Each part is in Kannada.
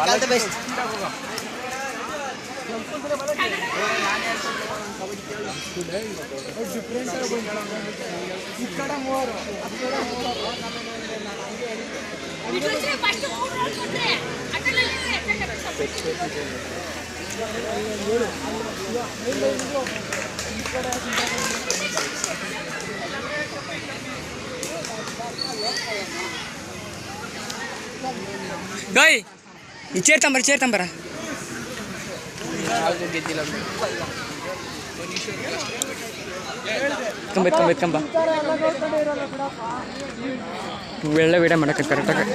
All the best. ಗೈ ಈ ಚೇರ್ ತಂಬರ ಕಂಬ ಒಳ್ಳೆ ವಿಡಿಯೋ ಮಾಡಕ್ಕೆ ಕರೆಕ್ಟಾಗಿ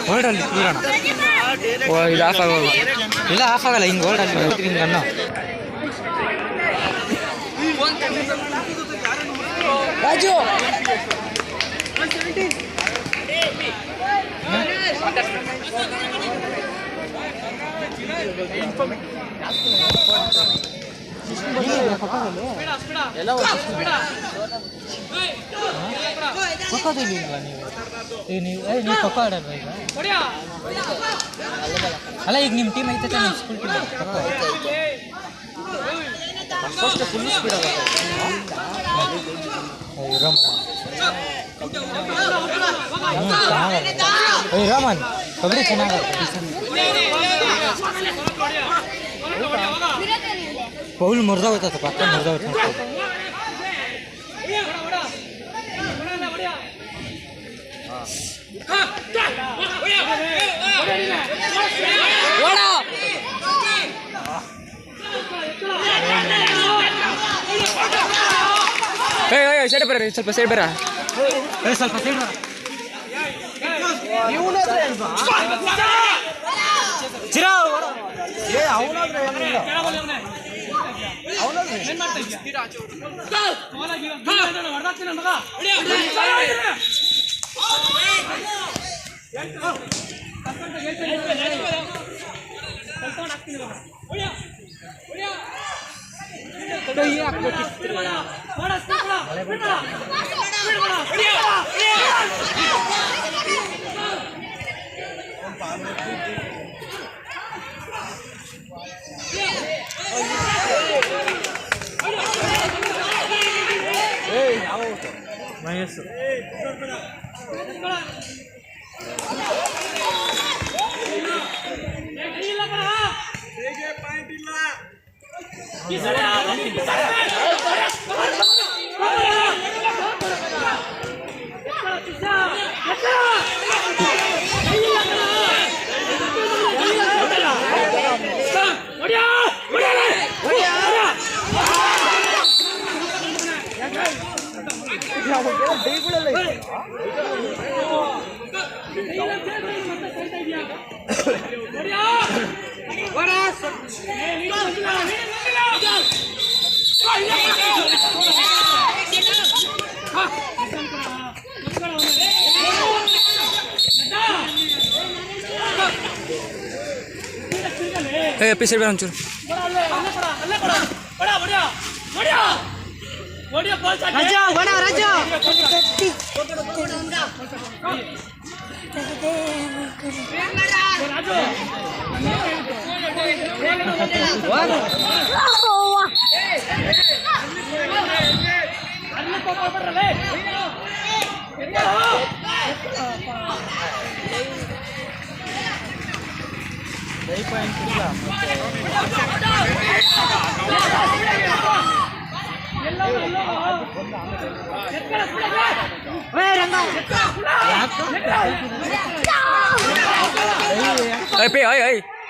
ಹೊರಡಲ್ಲಿ ಕೂರೋಣ. ಇದು ಆಫ್ ಆಗೋಲ್ಲ. ಇಲ್ಲ ಆಫ್ ಆಗಲ್ಲ, ಹಿಂಗೆ ಹೊರಡಲ್ಲಿ ಹಿಂಗೆ ಅನ್ನೋ. ರಾಜು ಕೊಕ್ಕೋದಿಲ್ವಾ ನೀವು ಖೋಖೋ ಆಡೋದು ಈಗ? ಅಲ್ಲ ಈಗ ನಿಮ್ಮ ಟೀಮ್ ಐತೆ ನಿಮ್ಮ ಸ್ಕೂಲ್ ಟೀಮ್ ಫುಲ್ ಸ್ಪೀಡ್ ಆಗುತ್ತೆ. ರಾಮನ್ ಕಬಡ್ಡಿ ಚೆನ್ನಾಗುತ್ತೆ. ಪೌಲ್ ಮುರಿದೋಗ್ತದೆ, ಪಕ್ಕ ಮುರಿದೋಗ್ತದೆ. ಸೈಡ್ ಬರ, ಸ್ವಲ್ಪ ಸೈಡ್ ಬರ, ಸ್ವಲ್ಪ ಸೈಡ್ ಬರ. ಮಹೇಶ್ ಪೀಸರ್ ಬೇಡ ಒಂಚೂರು.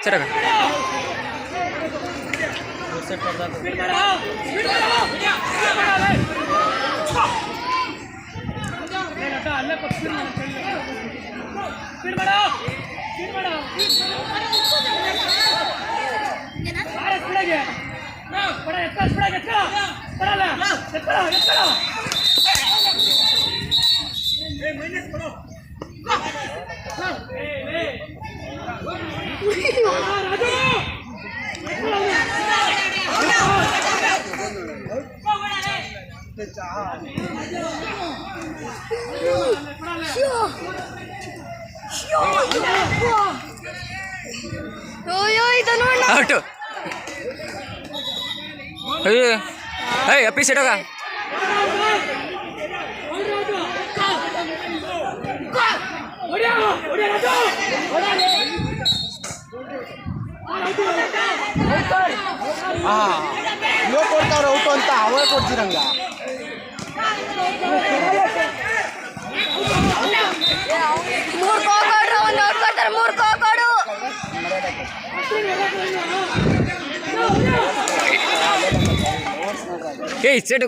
ಸರಿ ಔಟು ಏಯ್ ಅಪ್ಪಿ ಸೈಡ್ ಹೋಗ ಇವಾಗ ಕೊಡ್ತಾವ್ರೆ ಔಟು ಅಂತ ಅವೇ ಕೊಡ್ತೀರಂಗ ಏಯ್ ಸೈಡ್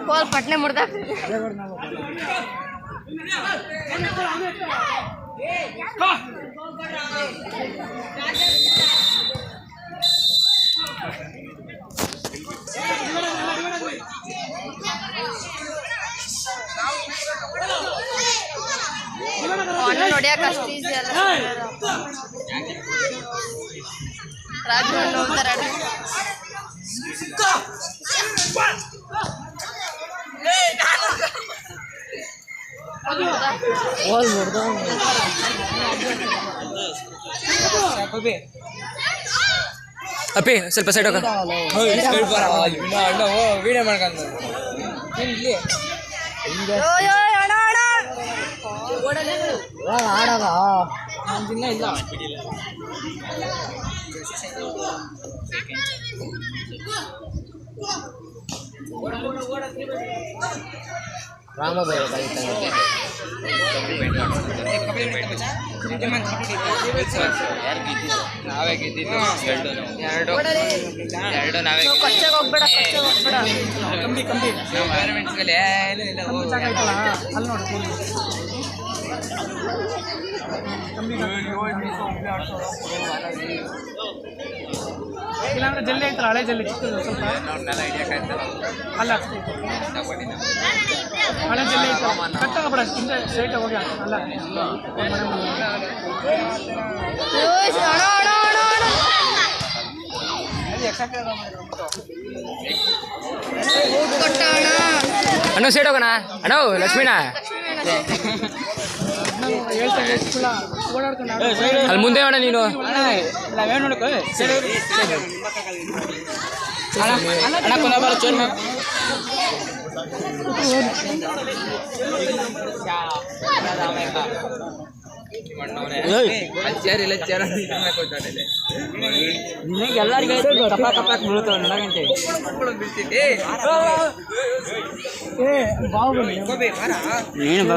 ಬಾಲ್ ಪಟ್ನೆ ಮುಡ್ದ ನೋಡ್ಯಾಕ ಅಷ್ಟು ಈಸಿ ಅಲ್ಲ ರಾಜು ನೋಡ್ತಾರ ಅಪ್ಪಿ ಸ್ವಲ್ಪ ಸೈಡ್ ಹೋಗ ವಿಡಿಯೋ ಮಾಡ್ಕೊಂಡು ಆಡಾಗ ದಿನ ಇಲ್ಲ ರಾಮ ನಾವೇ ಗೆದ್ದಿದ್ದು ಎರಡು ನಾವೇ ಕೊಚ್ಚಗೆ ಹೋಗ್ಬೇಡ ಕಂಬಿ ನಾವು ಗೌರ್ಮೆಂಟ್ಸ್ಗಳಲ್ಲಿ ಏನೂ ಇಲ್ಲ ಅಲ್ಲಿ ನೋಡಿ ಇಲ್ಲಾಂದ್ರೆ ಜಲ್ಲಿ ಐತಲ್ಲ ಹಳೆ ಜಲ್ಲಿ ಚಿಕ್ಕದು ಸ್ವಲ್ಪ ಅಲ್ಲ ಹಳೆ ಜಲ್ಲಿ ಐತಲ್ಲ ಕಟ್ಟಾಗಬೇಡ ಹಿಂದೆ ಸ್ಟ್ರೈಟ್ ಹೋಗಿ ಅಲ್ಲ ಅಣ್ಣ ಸೈಡ್ ಹೋಗೋಣ ಅಣ್ಣ ಲಕ್ಷ್ಮೀನಾ ಅಲ್ಲಿ ಮುಂದೆ ಅಣ್ಣ ನೀನು ನಾವೇನು ನೋಡಕ ಎಲ್ಲರಿಗೂ ಕಪ್ಪಾಕ್ ಬೀಳ್ತಾವ ನನಗಂತೆ ನೀನು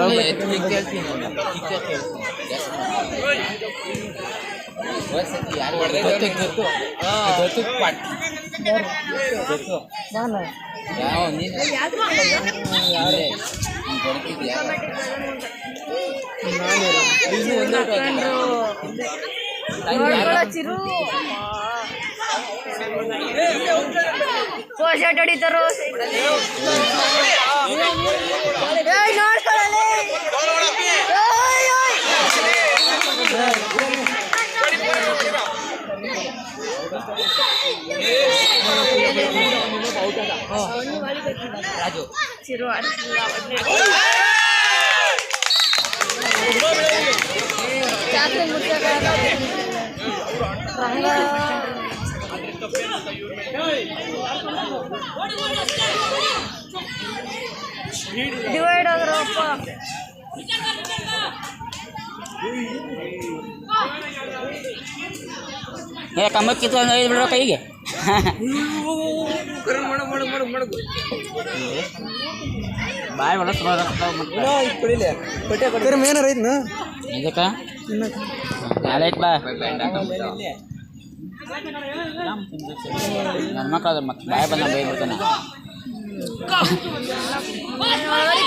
ಚಿರು ಶರ್ಟ್ ಹೊಡಿತಾರೋ ರಾಜು ಚಿರು ಡಿವೈಡ್ ಆದ್ರಪ್ಪ ಕಮ್ಮಕ್ಕಿತ್ತು ಒಂದು 5 ಬಿಡೋ ಕೈಗೆ ಬಾಯ್ ಒಳ ಏನಾರ ಐತ್ನ ಇದಕ್ಕ ಐತ್ ಬಾ ನನ್ನ ಮಕ್ಕಳು ಮತ್ತೆ ಬಾಯ್ ಬಂದ ಬೈ ಬಿಡ್ತಾನೆ ಒಳಗಡೆ